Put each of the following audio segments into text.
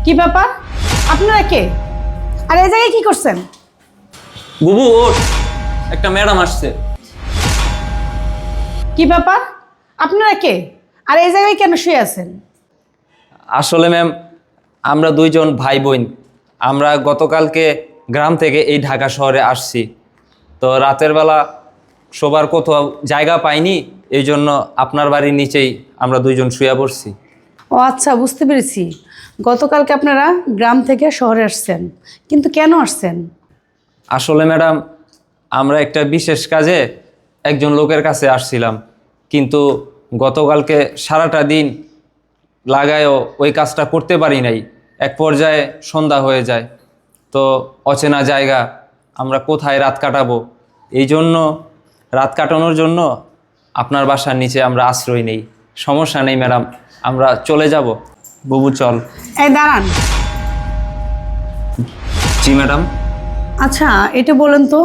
কি ব্যাপার? আপনারা কে? আর এই জায়গায় কি করছেন? বুবু ওঠ, একটা ম্যাডাম আসছে। কি ব্যাপার? আপনারা কে? আর এই জায়গায় কেন শুয়ে আছেন? আসলে ম্যাম, আমরা দুইজন ভাই বোন। আমরা গতকালকে গ্রাম থেকে এই ঢাকা শহরে আসছি। তো রাতের বেলা শোবার কোথাও জায়গা পাইনি, এই জন্য আপনার বাড়ির নিচেই আমরা দুইজন শুয়ে পড়ছি। ও আচ্ছা, বুঝতে পেরেছি। গতকালকে আপনারা গ্রাম থেকে শহরে আসছেন, কিন্তু কেন আসছেন? আসলে ম্যাডাম, আমরা একটা বিশেষ কাজে একজন লোকের কাছে আসছিলাম, কিন্তু গতকালকে সারাটা দিন লাগায়ও ওই কাজটা করতে পারি নাই। এক পর্যায়ে সন্ধ্যা হয়ে যায়। তো অচেনা জায়গা, আমরা কোথায় রাত কাটাবো, এই জন্য রাত কাটানোর জন্য আপনার বাসার নিচে আমরা আশ্রয় নেই। সমস্যা নেই ম্যাডাম, আমরা চলে যাব। বুবু চল। এই দাঁড়ান। জি ম্যাডাম। আচ্ছা, এটা বলেন তো,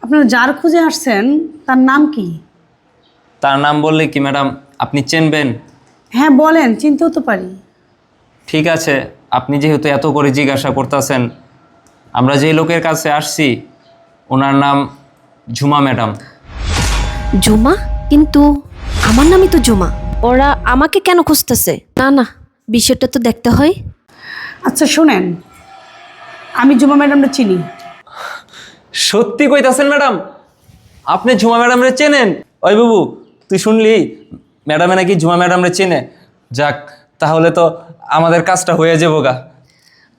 আপনারা যার খুঁজে আসছেন তার নাম কি? তার নাম বললে কি ম্যাডাম আপনি চেনবেন? হ্যাঁ বলেন, চিনতেও তো পারি। ঠিক আছে, আপনি যেহেতু এত করে জিজ্ঞাসা করতেছেন, আমরা যে লোকের কাছে আসছি ওনার নাম ঝুমা ম্যাডাম। জুমা? কিন্তু আমার নামই তো জুমা। ওরা আমাকে কেন খুঁজতেছে? না না, বিষয়টা তো দেখতে হয়। আচ্ছা শুনেন, আমি জুমা ম্যাডামটা চিনি। সত্যি কইতাছেন ম্যাডাম? আপনি ঝুমা ম্যাডামরে চেনেন? ওই বাবু, তুই শুনলি ম্যাডামে নাকি ঝুমা ম্যাডামরে চেনে? যাক, তাহলে তো আমাদের কাজটা হয়ে যাবো গা।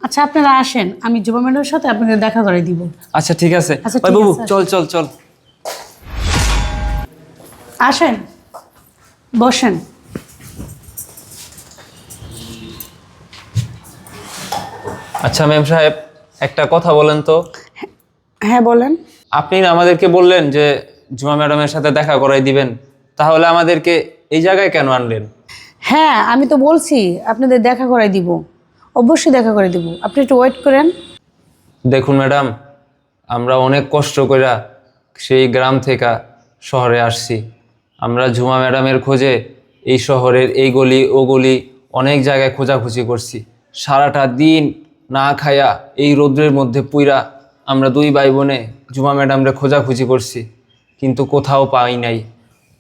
আচ্ছা আপনারা আসেন, আমি জুমা ম্যাডামের সাথে আপনাদের দেখা করে দিব। আচ্ছা ঠিক আছে। আচ্ছা, ওই ঠিক বাবু আছে, চল চল চল। আসেন, বসেন। আচ্ছা ম্যাম সাহেব, একটা কথা বলেন তো। হ্যাঁ বলেন। আপনি না আমাদেরকে বললেন যে ঝুমা ম্যাডামের সাথে দেখা করাই দিবেন, তাহলে আমাদেরকে এই জায়গায় কেন আনলেন? হ্যাঁ আমি তো বলছি আপনাদের দেখা করে দিব, অবশ্যই দেখা করে দিব, আপনি একটু ওয়েট করেন। দেখুন ম্যাডাম, আমরা অনেক কষ্ট কইরা সেই গ্রাম থেকে শহরে আসছি। আমরা ঝুমা ম্যাডামের খোঁজে এই শহরের এই গলি ও গলি অনেক জায়গায় খোঁজাখুঁজি করছি। সারাটা দিন না খায়া এই রৌদ্রের মধ্যে পুইরা আমরা দুই ভাই বোনে ঝুমা ম্যাডামরে খোঁজাখুঁজি করছি, কিন্তু কোথাও পাই নাই।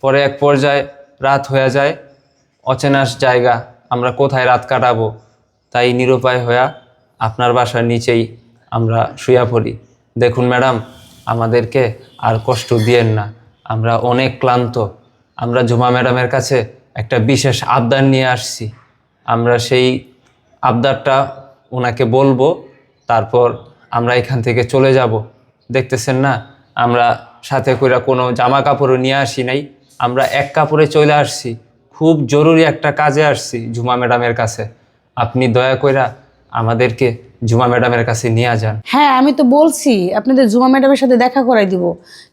পরে এক পর্যায়ে রাত হয়ে যায়, অচেনা জায়গা, আমরা কোথায় রাত কাটাবো, তাই নিরুপায় হয়ে আপনার বাসার নিচেই আমরা শুয়ে পড়ি। দেখুন ম্যাডাম, আমাদেরকে আর কষ্ট দিয়েন না, আমরা অনেক ক্লান্ত। আমরা ঝুমা ম্যাডামের কাছে একটা বিশেষ আবদার নিয়ে আসছি। আমরা সেই আবদারটা ওনাকে বলবো, তারপর আমরা এখান থেকে চলে যাব। দেখতেছেন না, আমরা সাথে করে কোনো জামা কাপড়ও নিয়ে আসি নাই, আমরা এক কাপড়ে চলে আসছি। খুব জরুরি একটা কাজে আসছি ঝুমা ম্যাডামের কাছে। আপনি দয়া কইরা আমাদেরকে ঝুমা ম্যাডামের কাছে নিয়ে যান। হ্যাঁ আমি তো বলছি আপনাদের জুমা ম্যাডামের সাথে দেখা করাই দিব,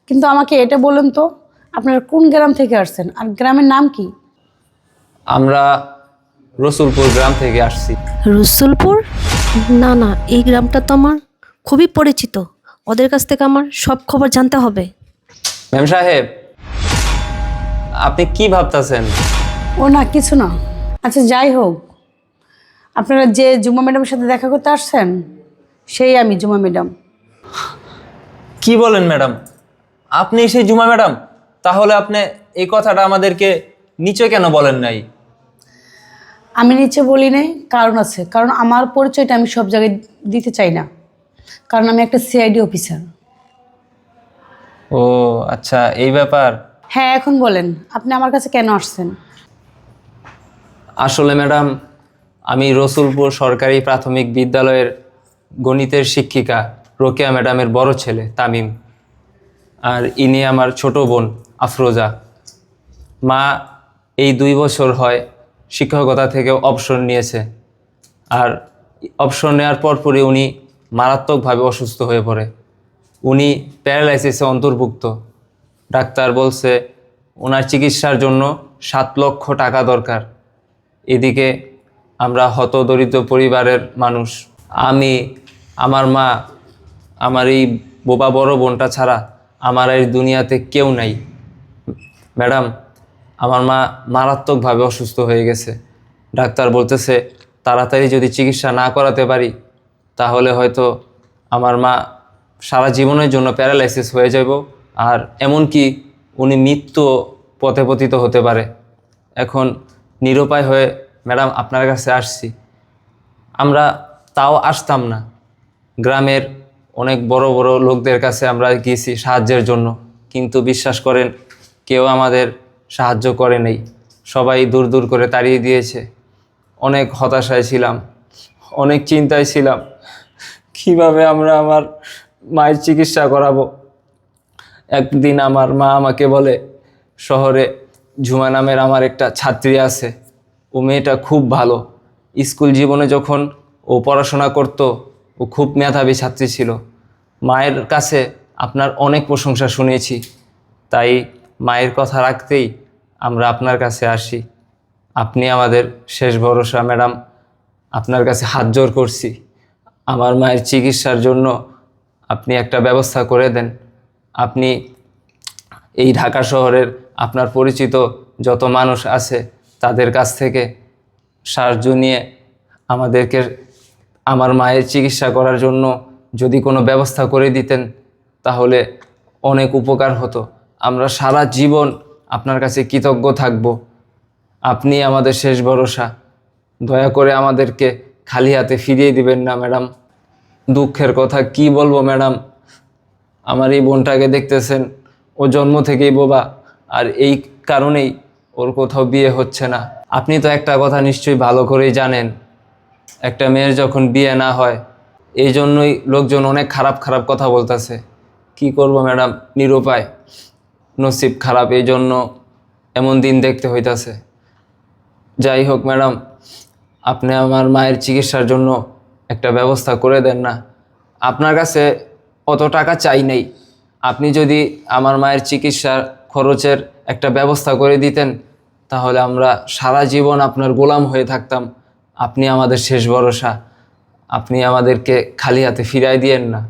কিন্তু আমাকে এটা বলেন তো, আপনারা কোন গ্রাম থেকে আসছেন আর গ্রামের নাম কি? আমরা রসুলপুর গ্রাম থেকে আসছি। রসুলপুর? না না, এই গ্রামটা তো আমার খুবই পরিচিত। ওদের কাছ থেকে আমার সব খবর জানতে হবে। ম্যাম সাহেব, আপনি কি ভাবতেছেন? ও না, কিছু না। আচ্ছা যাই হোক, আপনারা যে জুমা ম্যাডামের সাথে দেখা করতে আসছেন সেই আমি জুমা ম্যাডাম। কি বলেন ম্যাডাম, আপনি সেই ঝুমা ম্যাডাম? তাহলে আপনি এই কথাটা আমাদেরকে নিচে কেন বলেন নাই? আমি নিচে বলি নাই, কারণ আছে, কারণ আমার পরিচয়টা আমি সব জায়গায় দিতে চাই না, কারণ আমি একটা সিআইডি অফিসার। ও আচ্ছা, এই ব্যাপার। হ্যাঁ এখন বলেন, আপনি আমার কাছে কেন আসছেন? আসলে ম্যাডাম, আমি রসুলপুর সরকারি প্রাথমিক বিদ্যালয়ের গণিতের শিক্ষিকা রোকেয়া ম্যাডামের বড় ছেলে তামিম, আর ইনি আমার ছোট বোন আফরোজা। মা এই 2 বছর হয় শিক্ষকতা থেকে অবসর নিয়েছে, আর অবসর নেওয়ার পরপরই উনি মারাত্মকভাবে অসুস্থ হয়ে পড়ে। উনি প্যারালাইসিসে অন্তর্ভুক্ত। ডাক্তার বলছে ওনার চিকিৎসার জন্য 7 লক্ষ টাকা দরকার। এদিকে আমরা হতদরিদ্র পরিবারের মানুষ। আমি, আমার মা, আমার এই বোবা বড় বোনটা ছাড়া আমার এই দুনিয়াতে কেউ নাই। ম্যাডাম, আমার মা মারাত্মকভাবে অসুস্থ হয়ে গেছে। ডাক্তার বলতেছে তাড়াতাড়ি যদি চিকিৎসা না করাতে পারি তাহলে হয়তো আমার মা সারা জীবনের জন্য প্যারালাইসিস হয়ে যাব, আর এমনকি উনি মৃত্যু পথে পতিত হতে পারে। এখন নিরুপায় হয়ে ম্যাডাম আপনার কাছে আসছি। আমরা তাও আসতাম না, গ্রামের অনেক বড় বড় লোকদের কাছে আমরা গিয়েছি সাহায্যের জন্য, কিন্তু বিশ্বাস করেন কেউ আমাদের সাহায্য করে নেই, সবাই দূর দূর করে তাড়িয়ে দিয়েছে। অনেক হতাশায় ছিলাম, অনেক চিন্তায় ছিলাম, কিভাবে আমরা আমার মায়ের চিকিৎসা করাবো। একদিন আমার মা আমাকে বলে, শহরে ঝুমা নামের আমার একটা ছাত্রী আছে, ও মেয়েটা খুব ভালো, স্কুল জীবনে যখন ও পড়াশোনা করত ও খুব মেধাবী ছাত্রী ছিল। মায়ের কাছে আপনার অনেক প্রশংসা শুনেছি, তাই মায়ের কথা রাখতেই আমরা আপনার কাছে আসি। আপনি আমাদের শেষ ভরসা ম্যাডাম, আপনার কাছে হাত জোড় করছি, আমার মায়ের চিকিৎসার জন্য আপনি একটা ব্যবস্থা করে দেন। আপনি এই ঢাকা শহরের আপনার পরিচিত যত মানুষ আছে তাদের কাছ থেকে সাহায্য নিয়ে আমাদেরকে আমার মায়ের চিকিৎসা করার জন্য যদি কোনো ব্যবস্থা করে দিতেন তাহলে অনেক উপকার হতো। আমরা সারা জীবন আপনার কাছে কৃতজ্ঞ থাকব। আপনি আমাদের শেষ ভরসা, দয়া করে আমাদেরকে খালি হাতে ফিরিয়ে দিবেন না ম্যাডাম। দুঃখের কথা কি বলবো ম্যাডাম, আমার এই বোনটাকে দেখতেছেন, ও জন্ম থেকেই বোবা, আর এই কারণেই ওর কোথাও বিয়ে হচ্ছে না। আপনি তো একটা কথা নিশ্চয়ই ভালো করেই জানেন, একটা মেয়ের যখন বিয়ে না হয় এই জন্যই লোকজন অনেক খারাপ খারাপ কথা বলতেছে। কি করব ম্যাডাম, নিরুপায়, নসিব খারাপ, এই জন্য এমন দিন দেখতে হইতাছে। যাই হোক ম্যাডাম, আপনি আমার মায়ের চিকিৎসার জন্য একটা ব্যবস্থা করে দেন না। আপনার কাছে অত টাকা চাই নেই, আপনি যদি আমার মায়ের চিকিৎসার খরচের একটা ব্যবস্থা করে দিতেন তাহলে আমরা সারা জীবন আপনার গোলাম হয়ে থাকতাম। আপনি আমাদের শেষ ভরসা, আপনি আমাদেরকে খালি হাতে ফিরাই দিয়েন না।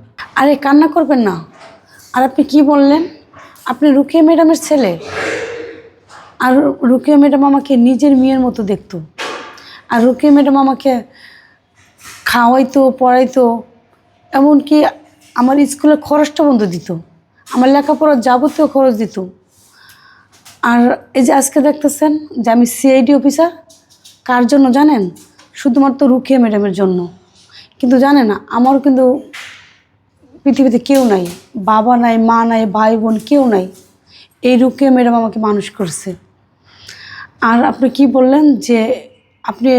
আরে কান্না করবেন না। আর আপনি কি বললেন? আপনি রুকিয়া ম্যাডামের ছেলে। আর রুকিয়া ম্যাডাম আমাকে নিজের মেয়ের মতো দেখতো। আর রুকিয়া ম্যাডাম আমাকে খাওয়াইতো, পড়াইতো, এমনকি আমার স্কুলের খরচটা বন্ধ দিত, আমার লেখাপড়ার যাবতীয় খরচ দিত। আর এই যে আজকে দেখতেছেন যে আমি সিআইডি অফিসার, কার জন্য জানেন? শুধুমাত্র রুকিয়া ম্যাডামের জন্য। কিন্তু জানে না, আমারও কিন্তু পৃথিবীতে কেউ নাই, বাবা নাই, মা নাই, ভাই বোন কেউ নাই। এই রুকিয়া ম্যাডাম আমাকে মানুষ করছে। আর আপনি কি বললেন যে আপনি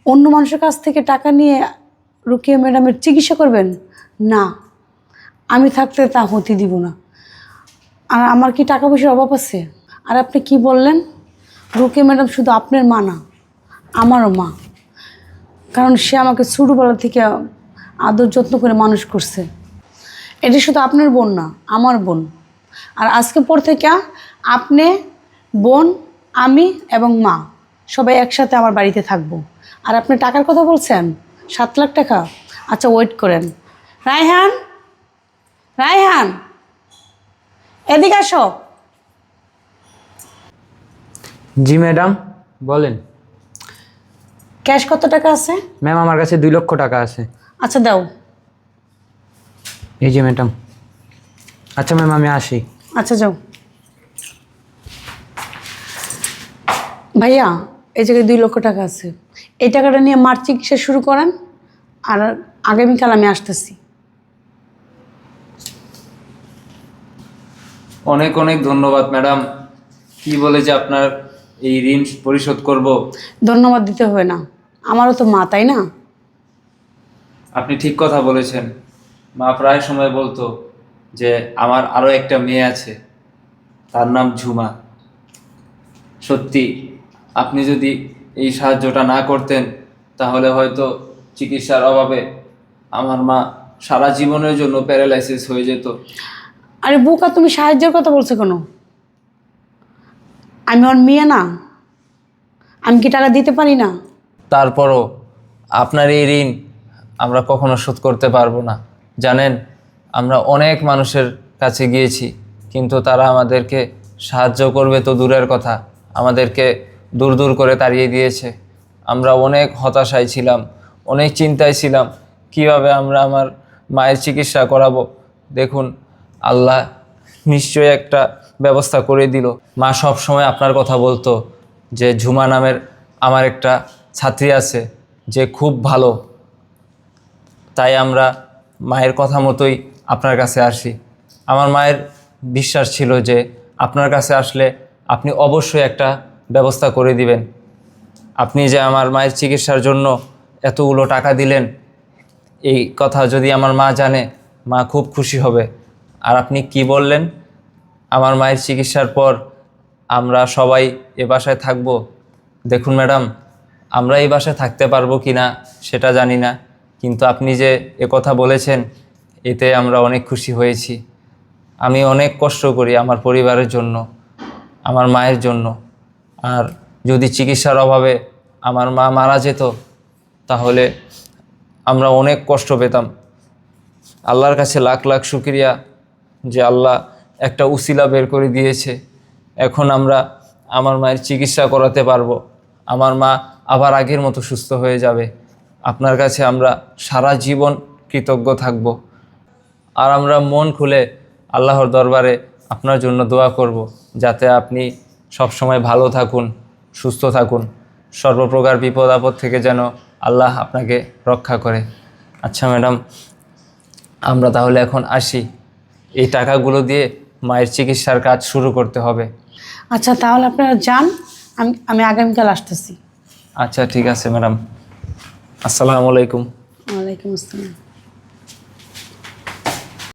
অন্য মানুষের কাছ থেকে টাকা নিয়ে রুকিয়া ম্যাডামের চিকিৎসা করবেন? না, আমি থাকতে তা হতে দিব না। আর আমার কি টাকা পয়সার অভাব আছে? আর আপনি কি বললেন? রুকিয়া ম্যাডাম শুধু আপনার মা না, আমারও মা। কারণ সে আমাকে ছোটোবেলা থেকে আদর যত্ন করে মানুষ করছে। এটা শুধু আপনার বোন না, আমার বোন। আর আজকে পর থেকে আপনি, বোন, আমি এবং মা সবাই একসাথে আমার বাড়িতে থাকবো। আর আপনি টাকার কথা বলছেন, 7 লাখ টাকা। আচ্ছা ওয়েট করেন। রায়হান, রায়হান, এদিকে আসো। জি ম্যাডাম, বলেন। ক্যাশ কত টাকা আছে? ম্যাম আমার কাছে 2 লক্ষ টাকা আছে। আচ্ছা দাও। এই যে ম্যাডাম। আচ্ছা ম্যাম, আমি আসি। আচ্ছা যাও। ভাইয়া, এই জায়গায় 2 লক্ষ টাকা আছে। এই টাকাটা নিয়ে মার চিকিৎসা শুরু করেন, আর আগামীকাল আমি আসতেছি। অনেক অনেক ধন্যবাদ ম্যাডাম। কি বলে যে আপনার এই ঋণ পরিশোধ করব। ধন্যবাদ দিতে হবে না, আমারও তো মা, তাই না? আপনি ঠিক কথা বলেছেন। মা প্রায় সময় বলতো যে আমার আরও একটা মেয়ে আছে, তার নাম ঝুমা। সত্যি আপনি যদি এই সাহায্যটা না করতেন তাহলে হয়তো চিকিৎসার অভাবে আমার মা সারা জীবনের জন্য প্যারালাইসিস হয়ে যেত। আরে বোকা, তুমি সাহায্যের কথা বলছো কেন? আমি ওর মেয়ে না? আমি কি টাকা দিতে পারি না? তারপরও আপনার এই ঋণ আমরা কখনো শোধ করতে পারবো না। জানেন, আমরা অনেক মানুষের কাছে গিয়েছি, কিন্তু তারা আমাদেরকে সাহায্য করবে তো দূরের কথা, আমাদেরকে দূর দূর করে তাড়িয়ে দিয়েছে। আমরা অনেক হতাশায় ছিলাম, অনেক চিন্তায় ছিলাম কিভাবে আমরা আমার মায়ের চিকিৎসা করাবো। দেখুন আল্লাহ নিশ্চয়ই একটা ব্যবস্থা করে দিল। মা সব সময় আপনার কথা বলতো যে ঝুমা নামের আমার একটা ছাত্রী আছে যে খুব ভালো, তাই আমরা মায়ের কথা মতোই আপনার কাছে আসি। আমার মায়ের বিশ্বাস ছিল যে আপনার কাছে আসলে আপনি অবশ্যই একটা ব্যবস্থা করে দিবেন। আপনি যে আমার মায়ের চিকিৎসার জন্য এতগুলো টাকা দিলেন, এই কথা যদি আমার মা জানে, মা খুব খুশি হবে। আর আপনি কি বললেন, আমার মায়ের চিকিৎসার পর আমরা সবাই এ বাসায় থাকব। দেখুন ম্যাডাম, আমরা এই বাসায় থাকতে পারবো কি না সেটা জানি না, কিন্তু আপনি যে কথা বলেছেন এতে আমরা অনেক খুশি হয়েছি। আমি অনেক কষ্ট করি আমার পরিবারের জন্য, আমার মায়ের জন্য। আর যদি চিকিৎসার অভাবে আমার মা মারা যেত তাহলে আমরা অনেক কষ্ট পেতাম। আল্লাহর কাছে লাখ লাখ শুকরিয়া যে আল্লাহ একটা উসিলা বের করে দিয়েছে। এখন আমরা আমার মায়ের চিকিৎসা করাতে পারবো, আমার মা আবার আগের মতো সুস্থ হয়ে যাবে। আপনার কাছে আমরা সারা জীবন কৃতজ্ঞ থাকব। আর আমরা মন খুলে আল্লাহর দরবারে আপনার জন্য দোয়া করব, যাতে আপনি সবসময় ভালো থাকুন, সুস্থ থাকুন, সর্বপ্রকার বিপদ আপদ থেকে যেন আল্লাহ আপনাকে রক্ষা করে। আচ্ছা ম্যাডাম, আমরা তাহলে এখন আসি। এই টাকাগুলো দিয়ে মায়ের চিকিৎসার কাজ শুরু করতে হবে। আচ্ছা তাহলে আপনারা যান, আমি আগামীকাল আসতেছি। আচ্ছা ঠিক আছে ম্যাডাম, আসসালামু আলাইকুম। ওয়ালাইকুম আসসালাম।